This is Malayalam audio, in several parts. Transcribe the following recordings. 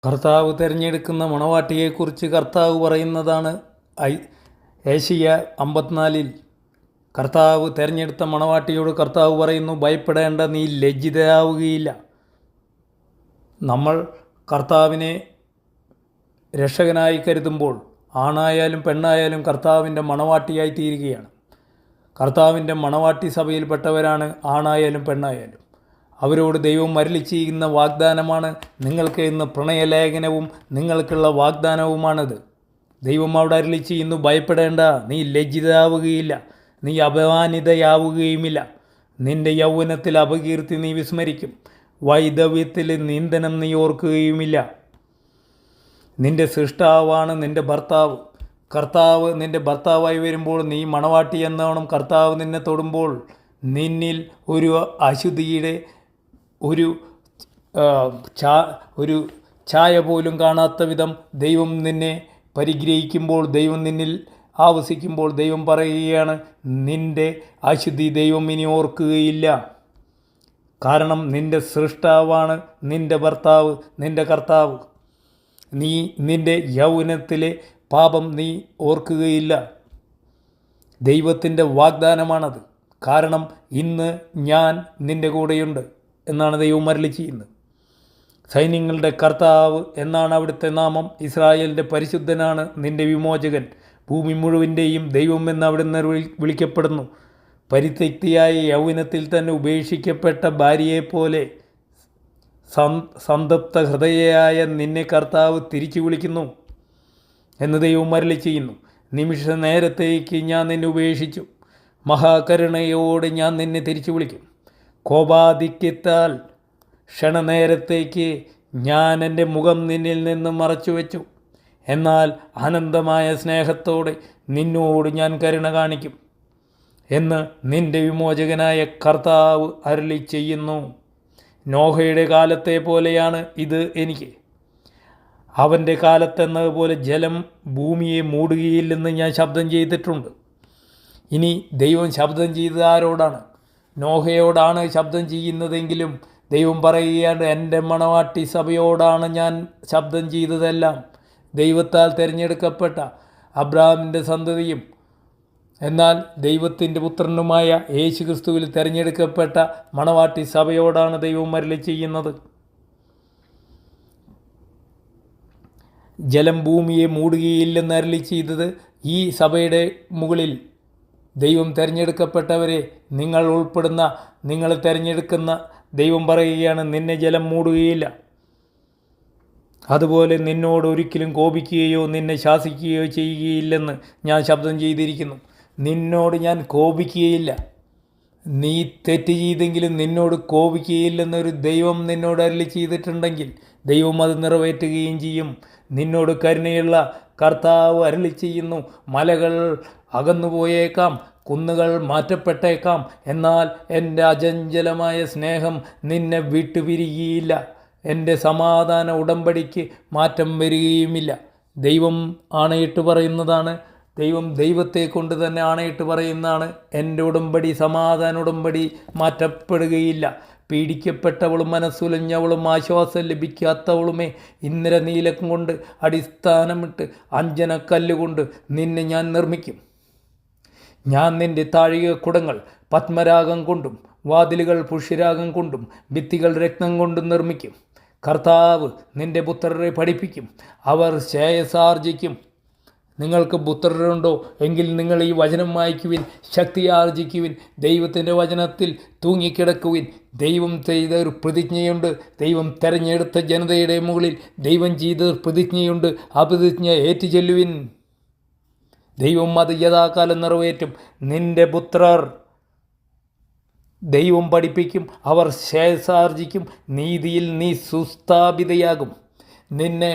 കർത്താവ് തിരഞ്ഞെടുക്കുന്ന മണവാട്ടിയെക്കുറിച്ച് കർത്താവ് പറയുന്നതാണ് ഏഷ്യ 54. കർത്താവ് തിരഞ്ഞെടുത്ത മണവാട്ടിയോട് കർത്താവ് പറയുന്നു, ഭയപ്പെടേണ്ട, നീ ലജ്ജിതയാവുകയില്ല. നമ്മൾ കർത്താവിനെ രക്ഷകനായി കരുതുമ്പോൾ ആണായാലും പെണ്ണായാലും കർത്താവിൻ്റെ മണവാട്ടിയായി തീരുകയാണ്. കർത്താവിൻ്റെ മണവാട്ടി സഭയിൽപ്പെട്ടവരാണ് ആണായാലും പെണ്ണായാലും. അവരോട് ദൈവം അരുളി ചെയ്യുന്ന വാഗ്ദാനമാണ്, നിങ്ങൾക്ക് ഇന്ന് പ്രണയലേഖനവും നിങ്ങൾക്കുള്ള വാഗ്ദാനവുമാണത്. ദൈവം അവിടെ അരുളി ചെയ്യുന്നു, ഭയപ്പെടേണ്ട, നീ ലജ്ജിതയാവുകയില്ല, നീ അപമാനിതയാവുകയുമില്ല. നിൻ്റെ യൗവനത്തിൽ അപകീർത്തി നീ വിസ്മരിക്കും, വൈധവ്യത്തിൽ നിന്ദനം നീ ഓർക്കുകയുമില്ല. നിൻ്റെ സൃഷ്ടാവാണ് നിൻ്റെ ഭർത്താവ്. കർത്താവ് നിൻ്റെ ഭർത്താവായി വരുമ്പോൾ നീ മണവാട്ടി എന്നോണം കർത്താവ് നിന്നെ തൊടുമ്പോൾ നിന്നിൽ ഒരു അശുദ്ധിയുടെ ഒരു ഛായ പോലും കാണാത്ത വിധം ദൈവം നിന്നെ പരിഗ്രഹിക്കുമ്പോൾ, ദൈവം നിന്നിൽ ആവസിക്കുമ്പോൾ ദൈവം പറയുകയാണ്, നിൻ്റെ അശുദ്ധി ദൈവം ഇനി ഓർക്കുകയില്ല. കാരണം നിൻ്റെ സൃഷ്ടാവാണ് നിൻ്റെ ഭർത്താവ്, നിൻ്റെ കർത്താവ്. നീ നിൻ്റെ യൗവനത്തിലെ പാപം നീ ഓർക്കുകയില്ല. ദൈവത്തിൻ്റെ വാഗ്ദാനമാണത്. കാരണം ഇന്ന് ഞാൻ നിൻ്റെ കൂടെയുണ്ട് എന്നാണ് ദൈവം അരുളി ചെയ്യുന്നത്. സൈന്യങ്ങളുടെ കർത്താവ് എന്നാണ് അവിടുത്തെ നാമം. ഇസ്രായേലിൻ്റെ പരിശുദ്ധനാണ് നിൻ്റെ വിമോചകൻ. ഭൂമി മുഴുവൻ്റെയും ദൈവം എന്ന് അവിടുന്ന് വിളിക്കപ്പെടുന്നു. പരിത്യക്തിയായ യൗവനത്തിൽ തന്നെ ഉപേക്ഷിക്കപ്പെട്ട ഭാര്യയെപ്പോലെ സന്തപ്ത ഹൃദയയായ നിന്നെ കർത്താവ് തിരിച്ചു വിളിക്കുന്നു എന്ന് ദൈവം അരുളി ചെയ്യുന്നു. നിമിഷ നേരത്തേക്ക് ഞാൻ നിന്നെ ഉപേക്ഷിച്ചു, മഹാകരുണയോടെ ഞാൻ നിന്നെ തിരിച്ചു വിളിക്കും. കോപാധിക്യത്താൽ ക്ഷണനേരത്തേക്ക് ഞാൻ എൻ്റെ മുഖം നിന്നിൽ നിന്ന് മറച്ചു വെച്ചു. എന്നാൽ അനന്തമായ സ്നേഹത്തോടെ നിന്നോട് ഞാൻ കരുണ കാണിക്കും എന്ന് നിൻ്റെ വിമോചകനായ കർത്താവ് അരുളി ചെയ്യുന്നു. നോഹയുടെ കാലത്തെ പോലെയാണ് ഇത് എനിക്ക്. അവൻ്റെ കാലത്തെന്നതുപോലെ ജലം ഭൂമിയെ മൂടുകയില്ലെന്ന് ഞാൻ ശബ്ദം ചെയ്തിട്ടുണ്ട്. ഇനി ദൈവം ശബ്ദം ചെയ്തത് ആരോടാണ്? നോഹയോടാണ് ശബ്ദം ചെയ്യുന്നതെങ്കിലും ദൈവം പറയുകയാണ്, എൻ്റെ മണവാട്ടി സഭയോടാണ് ഞാൻ ശബ്ദം ചെയ്തതെല്ലാം. ദൈവത്താൽ തിരഞ്ഞെടുക്കപ്പെട്ട അബ്രഹാമിൻ്റെ സന്തതിയും എന്നാൽ ദൈവത്തിൻ്റെ പുത്രനുമായ യേശു ക്രിസ്തുവിൽ തിരഞ്ഞെടുക്കപ്പെട്ട മണവാട്ടി സഭയോടാണ് ദൈവം അരുളി ചെയ്യുന്നത്. ജലം ഭൂമിയെ മൂടുകയില്ലെന്ന് അരുളി ചെയ്തത് ഈ സഭയുടെ മുകളിൽ ദൈവം തിരഞ്ഞെടുക്കപ്പെട്ടവരെ, നിങ്ങൾ ഉൾപ്പെടുന്ന, നിങ്ങൾ തിരഞ്ഞെടുക്കുന്ന ദൈവം പറയുകയാണ്, നിന്നെ ജലം മൂടുകയില്ല. അതുപോലെ നിന്നോട് ഒരിക്കലും കോപിക്കുകയോ നിന്നെ ശാസിക്കുകയോ ചെയ്യുകയില്ലെന്ന് ഞാൻ ശബ്ദം ചെയ്തിരിക്കുന്നു. നിന്നോട് ഞാൻ കോപിക്കുകയില്ല. നീ തെറ്റ് ചെയ്തെങ്കിലും നിന്നോട് കോപിക്കുകയില്ലെന്നൊരു ദൈവം നിന്നോട് അരുളി ചെയ്തിട്ടുണ്ടെങ്കിൽ ദൈവം അത് നിറവേറ്റുകയും ചെയ്യും. നിന്നോട് കരുണയുള്ള കർത്താവ് അരുളി ചെയ്യുന്നു, മലകൾ അകന്നുപോയേക്കാം, കുന്നുകൾ മാറ്റപ്പെട്ടേക്കാം, എന്നാൽ എൻ്റെ അചഞ്ചലമായ സ്നേഹം നിന്നെ വിട്ടുപിരിയുകയില്ല. എൻ്റെ സമാധാന ഉടമ്പടിക്ക് മാറ്റം വരികയുമില്ല. ദൈവം ആണയിട്ട് പറയുന്നതാണ്. ദൈവം ദൈവത്തെ കൊണ്ട് തന്നെ ആണയിട്ട് പറയുന്നതാണ്, എൻ്റെ ഉടമ്പടി, സമാധാന ഉടമ്പടി മാറ്റപ്പെടുകയില്ല. പീഡിക്കപ്പെട്ടവളും മനസ്സുലഞ്ഞവളും ആശ്വാസം ലഭിക്കാത്തവളുമേ, ഇന്ദ്രനീലം കൊണ്ട് അടിസ്ഥാനമിട്ട് അഞ്ജനക്കല്ലുകൊണ്ട് നിന്നെ ഞാൻ നിർമ്മിക്കും. ഞാൻ നിൻ്റെ താഴികക്കുടങ്ങൾ പത്മരാഗം കൊണ്ടും വാതിലുകൾ പുഷ്യരാഗം കൊണ്ടും ഭിത്തികൾ രത്നം കൊണ്ടും നിർമ്മിക്കും. കർത്താവ് നിൻ്റെ പുത്രരെ പഠിപ്പിക്കും, അവർ ശ്രേയസാർജിക്കും. നിങ്ങൾക്ക് പുത്രരുണ്ടോ എങ്കിൽ നിങ്ങൾ ഈ വചനം വായിക്കുവിൻ, ശക്തി ആർജിക്കുവിൻ, ദൈവത്തിൻ്റെ വചനത്തിൽ തൂങ്ങിക്കിടക്കുവിൻ. ദൈവം ചെയ്ത ഒരു പ്രതിജ്ഞയുണ്ട്. ദൈവം തെരഞ്ഞെടുത്ത ജനതയുടെ മുകളിൽ ദൈവം ചെയ്ത പ്രതിജ്ഞയുണ്ട്. ആ പ്രതിജ്ഞ ഏറ്റുചൊല്ലുവിൻ. ദൈവം അത് യഥാകാലം നിറവേറ്റും. നിൻ്റെ പുത്രർ ദൈവം പഠിപ്പിക്കും, അവർ ശ്രേയസാർജിക്കും. നീതിയിൽ നീ സുസ്ഥാപിതയാകും. നിന്നെ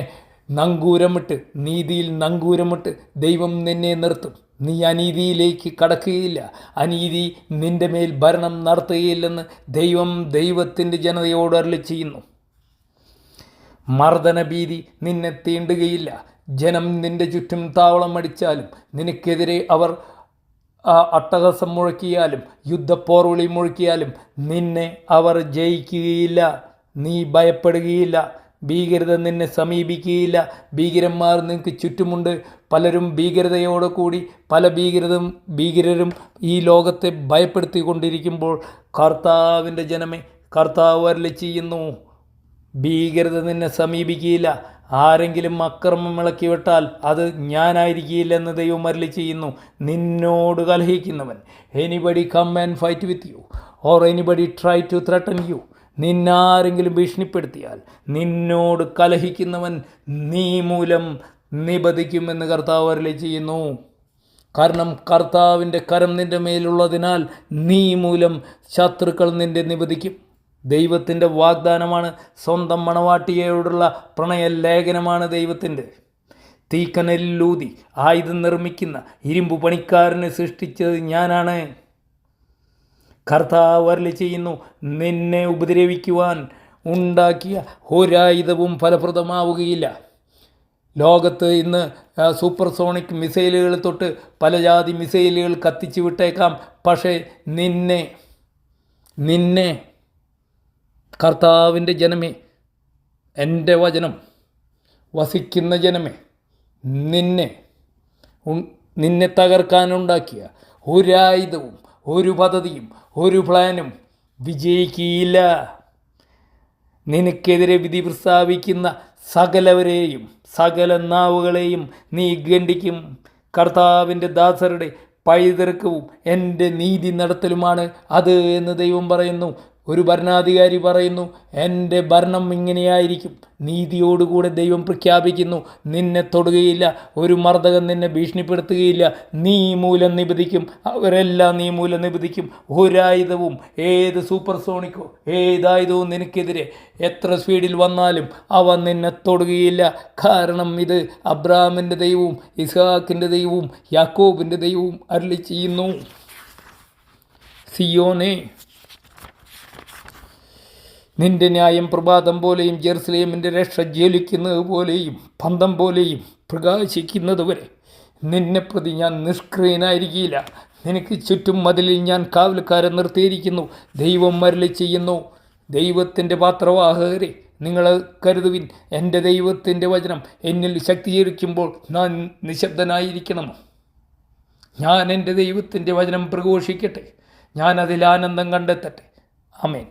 നങ്കൂരമിട്ട്, നീതിയിൽ നങ്കൂരമിട്ട് ദൈവം നിന്നെ നിർത്തും. നീ അനീതിയിലേക്ക് കടക്കുകയില്ല, അനീതി നിൻ്റെ മേൽ ഭരണം നടത്തുകയില്ലെന്ന് ദൈവം ദൈവത്തിൻ്റെ ജനതയോട് അരുളി ചെയ്യുന്നു. മർദ്ദനഭീതി നിന്നെ തീണ്ടുകയില്ല. ജനം നിൻ്റെ ചുറ്റും താവളം അടിച്ചാലും, നിനക്കെതിരെ അവർ അട്ടഹാസം മുഴക്കിയാലും, യുദ്ധപ്പോർവിളി മുഴക്കിയാലും നിന്നെ അവർ ജയിക്കുകയില്ല. നീ ഭയപ്പെടുകയില്ല. ഭീകരത നിന്നെ സമീപിക്കുകയില്ല. ഭീകരന്മാർ നിനക്ക് ചുറ്റുമുണ്ട്. പലരും ഭീകരതയോടെ കൂടി പല ഭീകരരും ഈ ലോകത്തെ ഭയപ്പെടുത്തിക്കൊണ്ടിരിക്കുമ്പോൾ കർത്താവിൻ്റെ ജനമേ, കർത്താവ് അരുളി ചെയ്യുന്നു, ഭീകരത നിന്നെ സമീപിക്കുകയില്ല. ആരെങ്കിലും അക്രമം ഇളക്കി വിട്ടാൽ അത് ഞാനായിരിക്കില്ലെന്ന് ദൈവം അരുളി ചെയ്യുന്നു. നിന്നോട് കലഹിക്കുന്നവൻ, anybody come and fight with you or anybody try to threaten you, നിന്നാരെങ്കിലും ഭീഷണിപ്പെടുത്തിയാൽ നിന്നോട് കലഹിക്കുന്നവൻ നീ മൂലം നിബദിക്കുമെന്ന് കർത്താവ് അരുളി ചെയ്യുന്നു. കാരണം കർത്താവിൻ്റെ കരം നിൻ്റെ മേലുള്ളതിനാൽ നീ മൂലം ശത്രുക്കൾ നിൻ്റെ നിബദിക്കും. ദൈവത്തിൻ്റെ വാഗ്ദാനമാണ്. സ്വന്തം മണവാട്ടിയോടുള്ള പ്രണയലേഖനമാണ് ദൈവത്തിൻ്റെ. തീക്കനലിലൂതി ആയുധം നിർമ്മിക്കുന്ന ഇരുമ്പ് പണിക്കാരനെ സൃഷ്ടിച്ചത് ഞാനാണ്. കർത്താവ് അരുളി ചെയ്യുന്നു, നിന്നെ ഉപദ്രവിക്കുവാൻ ഉണ്ടാക്കിയ ഒരായുധവും ഫലപ്രദമാവുകയില്ല. ലോകത്ത് ഇന്ന് സൂപ്പർസോണിക് മിസൈലുകൾ തൊട്ട് പല ജാതി മിസൈലുകൾ കത്തിച്ചു വിട്ടേക്കാം. പക്ഷേ നിന്നെ കർത്താവിൻ്റെ ജനമേ, എൻ്റെ വചനം വസിക്കുന്ന ജനമേ, നിന്നെ തകർക്കാനുണ്ടാക്കിയ ഒരായുധവും ഒരു പദ്ധതിയും ഒരു പ്ലാനും വിജയിക്കില്ല. നിനക്കെതിരെ വിധി പ്രസ്താവിക്കുന്ന സകലവരെയും സകല നാവുകളെയും നീ ഖണ്ഡിക്കും. കർത്താവിൻ്റെ ദാസരുടെ പൈതൃക്കവും എൻ്റെ നീതി നടത്തലുമാണ് അത് എന്ന് ദൈവം പറയുന്നു. ഒരു ഭരണാധികാരി പറയുന്നു, എൻ്റെ ഭരണം ഇങ്ങനെയായിരിക്കും. നീതിയോടുകൂടെ ദൈവം പ്രഖ്യാപിക്കുന്നു, നിന്നെ തൊടുകയില്ല, ഒരു മർദ്ദകൻ നിന്നെ ഭീഷണിപ്പെടുത്തുകയില്ല. നീ മൂലം നിബദിക്കും, അവരെല്ലാം നീ മൂലം നിബദിക്കും. ഒരായുധവും, ഏത് സൂപ്പർസോണിക്കോ ഏതായുധവും നിനക്കെതിരെ എത്ര സ്പീഡിൽ വന്നാലും അവ നിന്നെ തൊടുകയില്ല. കാരണം ഇത് അബ്രാഹാമിൻ്റെ ദൈവവും ഇസ്ഹാക്കിൻ്റെ ദൈവവും യാക്കോബിൻ്റെ ദൈവവും അരുളി ചെയ്യുന്നു. സിയോനേ, നിന്റെ ന്യായം പ്രഭാതം പോലെയും ജെറുസലേമിൻ്റെ രക്ഷ ജ്വലിക്കുന്നത് പോലെയും പന്തം പോലെയും പ്രകാശിക്കുന്നത് വരെ നിന്നെ പ്രതി ഞാൻ നിഷ്ക്രിയനായിരിക്കില്ല. നിനക്ക് ചുറ്റും മതിലിൽ ഞാൻ കാവൽക്കാരെ നിർത്തിയിരിക്കുന്നു. ദൈവം അരുളി ചെയ്യുന്നു, ദൈവത്തിൻ്റെ പാത്രവാഹകരെ നിങ്ങൾ കരുതുവിൻ. എൻ്റെ ദൈവത്തിൻ്റെ വചനം എന്നിൽ ശക്തീകരിക്കുമ്പോൾ ഞാൻ നിശബ്ദനായിരിക്കണം. ഞാൻ എൻ്റെ ദൈവത്തിൻ്റെ വചനം പ്രഘോഷിക്കട്ടെ, ഞാൻ അതിൽ ആനന്ദം കണ്ടെത്തട്ടെ. ആമേൻ.